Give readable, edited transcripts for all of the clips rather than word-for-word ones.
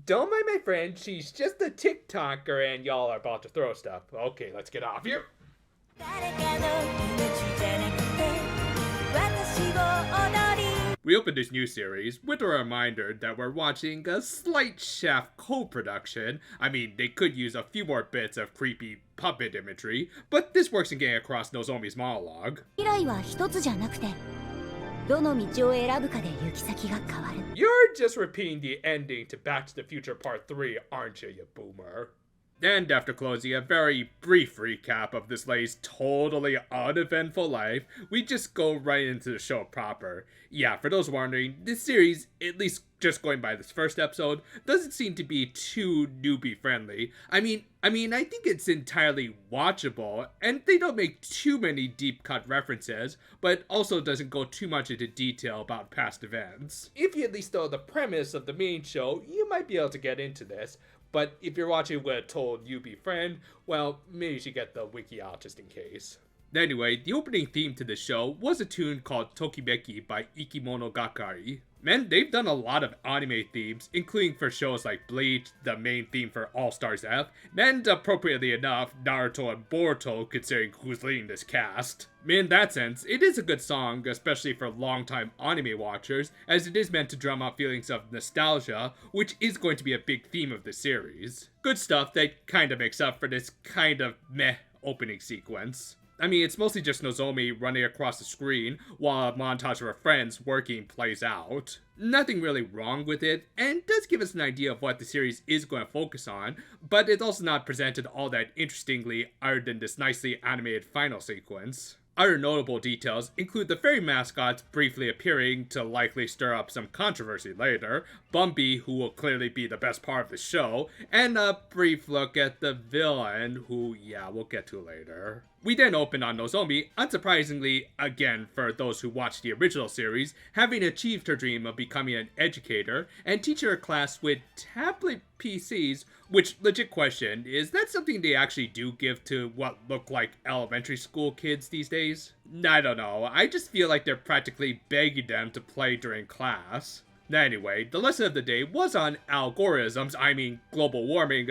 Don't mind my friend, she's just a TikToker and y'all are about to throw stuff. Okay, let's get off here. We opened this new series with a reminder that we're watching a slight Shaft co-production. I mean, they could use a few more bits of creepy puppet imagery, but this works in getting across Nozomi's monologue. You're just repeating the ending to Back to the Future Part 3, aren't you, you boomer? And after closing a very brief recap of this lady's totally uneventful life, we just go right into the show proper. Yeah, for those wondering, this series, at least just going by this first episode, doesn't seem to be too newbie friendly. I mean, I think it's entirely watchable, and they don't make too many deep cut references, but also doesn't go too much into detail about past events. If you at least know the premise of the main show, you might be able to get into this. But if you're watching with a total newbie friend, well, maybe you should get the wiki out just in case. Anyway, the opening theme to the show was a tune called Tokibeki by Ikimono Gakari. Man, they've done a lot of anime themes, including for shows like Bleach, the main theme for All Stars F, and appropriately enough, Naruto and Boruto considering who's leading this cast. In that sense, it is a good song, especially for longtime anime watchers, as it is meant to drum up feelings of nostalgia, which is going to be a big theme of the series. Good stuff that kinda makes up for this kind of meh opening sequence. I mean, it's mostly just Nozomi running across the screen while a montage of her friends working plays out. Nothing really wrong with it, and does give us an idea of what the series is going to focus on, but it's also not presented all that interestingly other than this nicely animated final sequence. Other notable details include the fairy mascots briefly appearing to likely stir up some controversy later, Bumby, who will clearly be the best part of the show, and a brief look at the villain, who, yeah, we'll get to later. We then open on Nozomi, unsurprisingly, again for those who watched the original series, having achieved her dream of becoming an educator and teaching her class with tablet PCs, which, legit question, is that something they actually do give to what look like elementary school kids these days? I don't know, I just feel like they're practically begging them to play during class. Anyway, the lesson of the day was on algorithms, I mean global warming,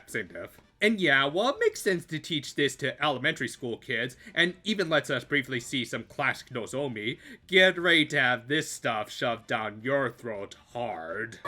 same diff. And yeah, while it makes sense to teach this to elementary school kids, and even lets us briefly see some classic Nozomi, get ready to have this stuff shoved down your throat hard.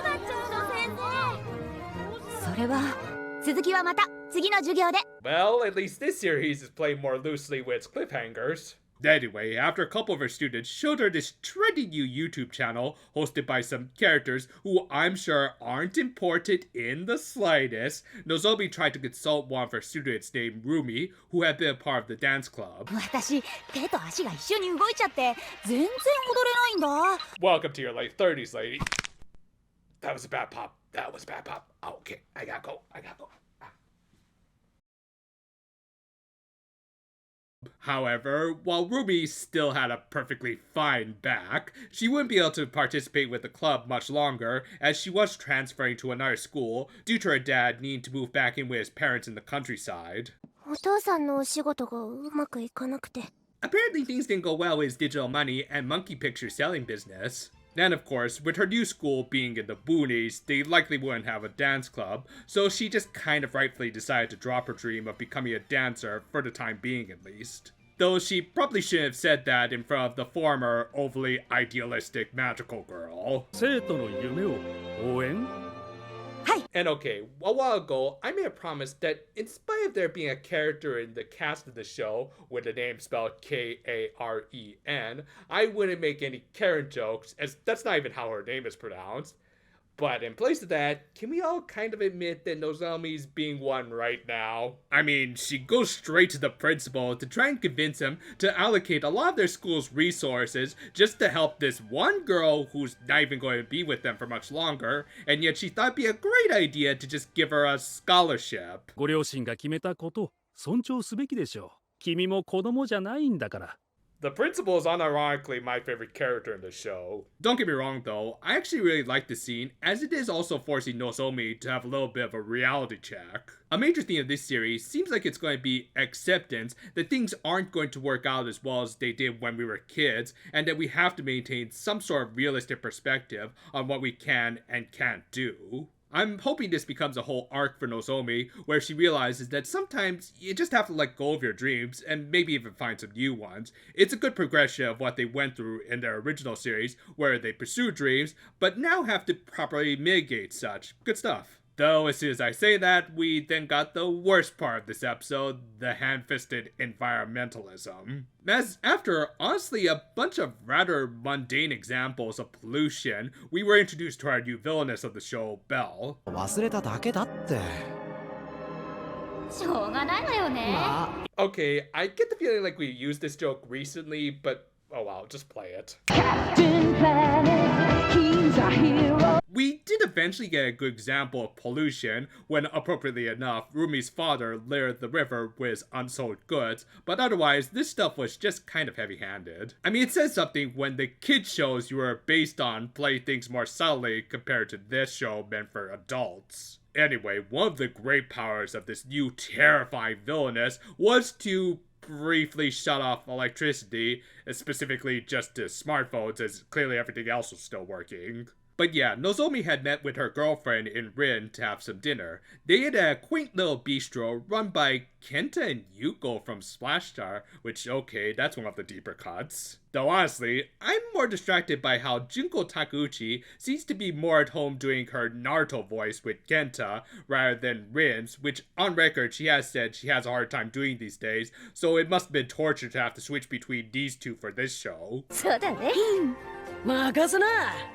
Well, at least this series is playing more loosely with its cliffhangers. Anyway, after a couple of her students showed her this trendy new YouTube channel hosted by some characters who I'm sure aren't important in the slightest, Nozomi tried to consult one of her students named Rumi, who had been a part of the dance club. Welcome to your late 30s, lady. That was a bad pop. Oh, okay, I gotta go. However, while Ruby still had a perfectly fine back, she wouldn't be able to participate with the club much longer, as she was transferring to another school due to her dad needing to move back in with his parents in the countryside. Apparently things didn't go well with his digital money and monkey picture selling business. And of course, with her new school being in the boonies, they likely wouldn't have a dance club, so she just kind of rightfully decided to drop her dream of becoming a dancer, for the time being at least. Though she probably shouldn't have said that in front of the former, overly idealistic magical girl. And okay, a while ago, I made a promise that in spite of there being a character in the cast of the show with a name spelled Karen, I wouldn't make any Karen jokes, as that's not even how her name is pronounced. But in place of that, can we all kind of admit that Nozomi's being one right now? I mean, she goes straight to the principal to try and convince him to allocate a lot of their school's resources just to help this one girl who's not even going to be with them for much longer, and yet she thought it'd be a great idea to just give her a scholarship. ご両親が決めたこと、尊重すべきでしょう。君も子供じゃないんだから。The principal is unironically my favorite character in the show. Don't get me wrong though, I actually really like this scene, as it is also forcing Nozomi to have a little bit of a reality check. A major theme of this series seems like it's going to be acceptance that things aren't going to work out as well as they did when we were kids, and that we have to maintain some sort of realistic perspective on what we can and can't do. I'm hoping this becomes a whole arc for Nozomi, where she realizes that sometimes you just have to let go of your dreams, and maybe even find some new ones. It's a good progression of what they went through in their original series, where they pursue dreams, but now have to properly mitigate such. Good stuff. Though, as soon as I say that, we then got the worst part of this episode, the hand-fisted environmentalism. As after, honestly, a bunch of rather mundane examples of pollution, we were introduced to our new villainess of the show, Belle. 忘れただけだって。しょうがないわよね。Okay, I get the feeling like we used this joke recently, but oh well, just play it. Captain Planet, he's our hero. We did eventually get a good example of pollution when, appropriately enough, Rumi's father littered the river with unsold goods, but otherwise, this stuff was just kind of heavy-handed. I mean, it says something when the kids shows you were based on play things more subtly compared to this show meant for adults. Anyway, one of the great powers of this new terrifying villainess was to briefly shut off electricity, specifically just to smartphones, as clearly everything else was still working. But yeah, Nozomi had met with her girlfriend in Rin to have some dinner. They had a quaint little bistro run by Kenta and Yuko from Splash Star, which, okay, that's one of the deeper cuts. Though honestly, I'm more distracted by how Junko Takeuchi seems to be more at home doing her Naruto voice with Kenta rather than Rin's, which on record she has said she has a hard time doing these days, so it must have been torture to have to switch between these two for this show. そうだね。任せな。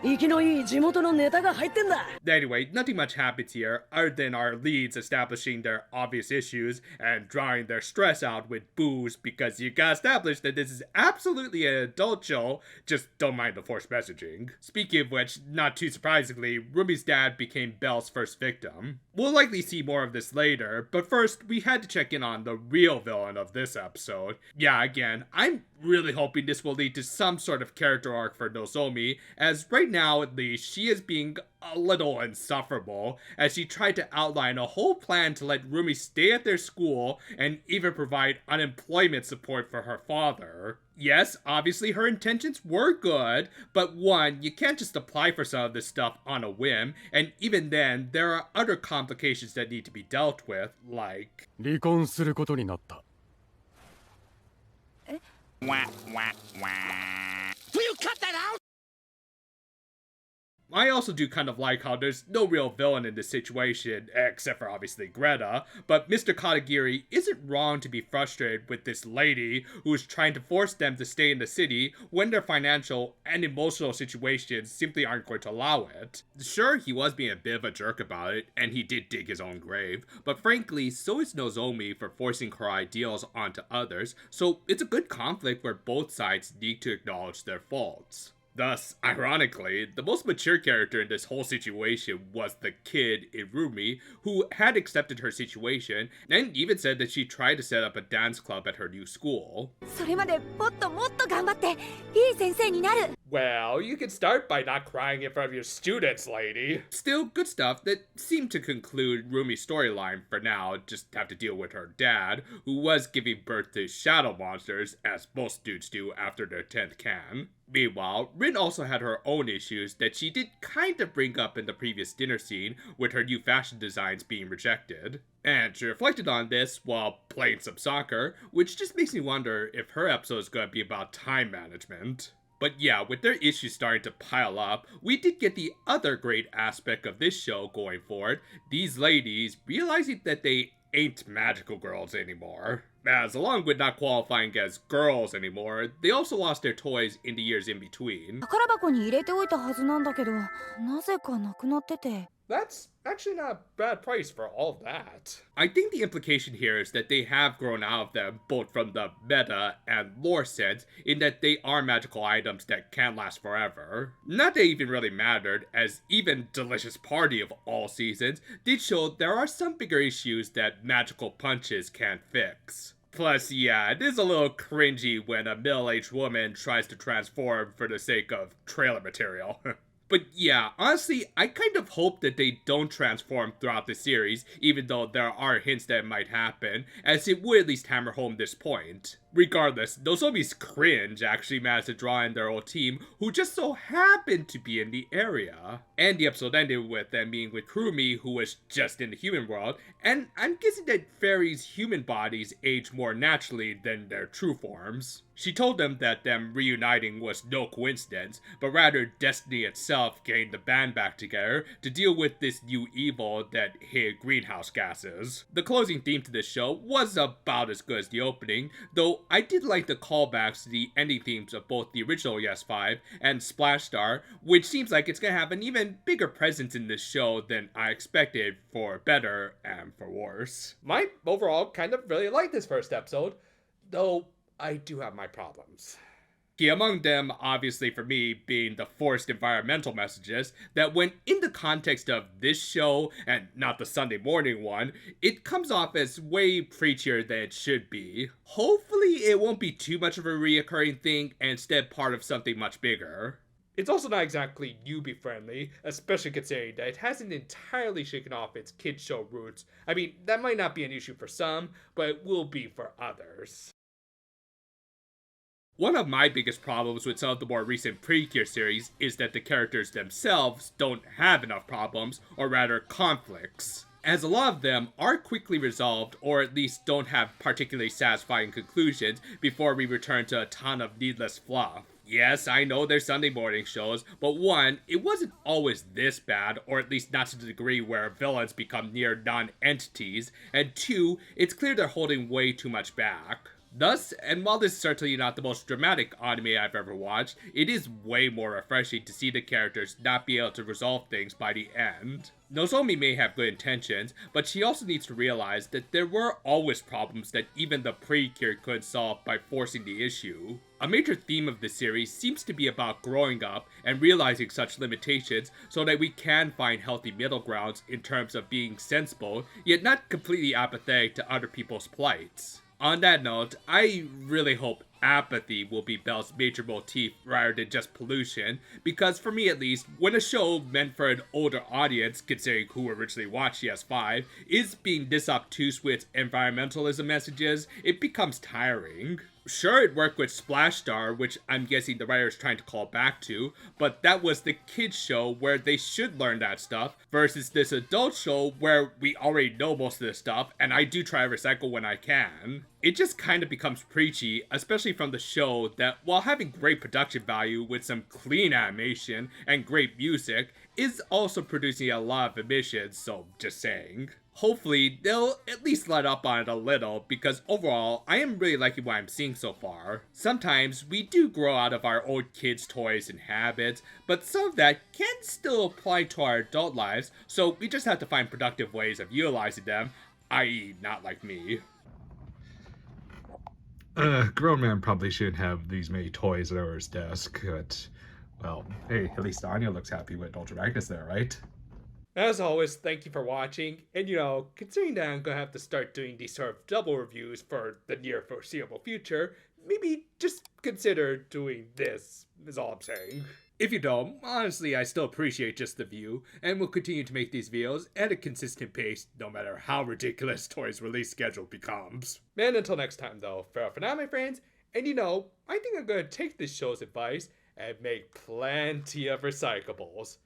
生きのいい地元のネタが入ってんだ。 Anyway, nothing much happens here, other than our leads establishing their obvious issues and drawing their stress out with booze, because you gotta establish that this is absolutely an adult show, just don't mind the forced messaging. Speaking of which, not too surprisingly, Rumi's dad became Belle's first victim. We'll likely see more of this later, but first, we had to check in on the real villain of this episode. Yeah, again, I'm really hoping this will lead to some sort of character arc for Nozomi, as right now at least, she is being a little insufferable, as she tried to outline a whole plan to let Rumi stay at their school and even provide unemployment support for her father. Yes, obviously her intentions were good, but one, you can't just apply for some of this stuff on a whim, and even then, there are other complications that need to be dealt with, like... 離婚することになった。I also do kind of like how there's no real villain in this situation, except for obviously Greta, but Mr. Katagiri isn't wrong to be frustrated with this lady who is trying to force them to stay in the city when their financial and emotional situations simply aren't going to allow it. Sure, he was being a bit of a jerk about it, and he did dig his own grave, but frankly, so is Nozomi for forcing her ideals onto others, so it's a good conflict where both sides need to acknowledge their faults. Thus, ironically, the most mature character in this whole situation was the kid in Rumi, who had accepted her situation and even said that she tried to set up a dance club at her new school. それまでもっともっと頑張っていい先生になる。 Well, you can start by not crying in front of your students, lady. Still, good stuff that seemed to conclude Rumi's storyline for now, just have to deal with her dad, who was giving birth to shadow monsters, as most dudes do after their 10th can. Meanwhile, Rin also had her own issues that she did kind of bring up in the previous dinner scene, with her new fashion designs being rejected. And she reflected on this while playing some soccer, which just makes me wonder if her episode is going to be about time management. But yeah, with their issues starting to pile up, we did get the other great aspect of this show going forward, these ladies realizing that they ain't magical girls anymore. As along with not qualifying as girls anymore, they also lost their toys in the years in between. 宝箱に入れておいたはずなんだけど、なぜかなくなってて。 That's actually not a bad price for all of that. I think the implication here is that they have grown out of them, both from the meta and lore sense, in that they are magical items that can last forever. Not that it even really mattered, as even Delicious Party of all seasons did show there are some bigger issues that magical punches can't fix. Plus, yeah, it is a little cringy when a middle-aged woman tries to transform for the sake of trailer material. But yeah, honestly, I kind of hope that they don't transform throughout the series, even though there are hints that it might happen, as it would at least hammer home this point. Regardless, Nozomi's cringe actually managed to draw in their old team, who just so happened to be in the area. And the episode ended with them being with Kurumi, who was just in the human world, and I'm guessing that fairies' human bodies age more naturally than their true forms. She told them that them reuniting was no coincidence, but rather destiny itself getting the band back together to deal with this new evil that hid greenhouse gases. The closing theme to this show was about as good as the opening, though I did like the callbacks to the ending themes of both the original Yes 5 and Splash Star, which seems like it's gonna have an even bigger presence in this show than I expected, for better and for worse. My overall kind of really liked this first episode, though I do have my problems. Key among them, obviously for me, being the forced environmental messages that when in the context of this show, and not the Sunday morning one, it comes off as way preachier than it should be. Hopefully it won't be too much of a reoccurring thing and instead part of something much bigger. It's also not exactly newbie friendly, especially considering that it hasn't entirely shaken off its kids show roots. I mean, that might not be an issue for some, but it will be for others. One of my biggest problems with some of the more recent Precure series is that the characters themselves don't have enough problems, or rather conflicts, as a lot of them are quickly resolved or at least don't have particularly satisfying conclusions before we return to a ton of needless fluff. Yes, I know they're Sunday morning shows, but one, it wasn't always this bad, or at least not to the degree where villains become near non-entities, and two, it's clear they're holding way too much back. Thus, and while this is certainly not the most dramatic anime I've ever watched, it is way more refreshing to see the characters not be able to resolve things by the end. Nozomi may have good intentions, but she also needs to realize that there were always problems that even the Precure couldn't solve by forcing the issue. A major theme of the series seems to be about growing up and realizing such limitations so that we can find healthy middle grounds in terms of being sensible, yet not completely apathetic to other people's plights. On that note, I really hope apathy will be Belle's major motif rather than just pollution, because for me at least, when a show meant for an older audience, considering who originally watched CS5, is being this obtuse with environmentalism messages, it becomes tiring. Sure, it worked with Splash Star, which I'm guessing the writer is trying to call back to, but that was the kids show where they should learn that stuff, versus this adult show where we already know most of this stuff, and I do try to recycle when I can. It just kind of becomes preachy, especially from the show that, while having great production value with some clean animation and great music, is also producing a lot of emissions, so just saying. Hopefully, they'll at least let up on it a little, because overall, I am really liking what I'm seeing so far. Sometimes, we do grow out of our old kids' toys and habits, but some of that can still apply to our adult lives, so we just have to find productive ways of utilizing them, i.e. not like me. Grown man probably shouldn't have these many toys over his desk, but, well, hey, at least Anya looks happy with Ultra Magnus there, right? As always, thank you for watching, and considering that I'm gonna have to start doing these sort of double reviews for the near foreseeable future, maybe just consider doing this, is all I'm saying. If you don't, honestly, I still appreciate just the view, and will continue to make these videos at a consistent pace, no matter how ridiculous Toy's release schedule becomes. And until next time though, farewell for now my friends, and I think I'm gonna take this show's advice and make plenty of recyclables.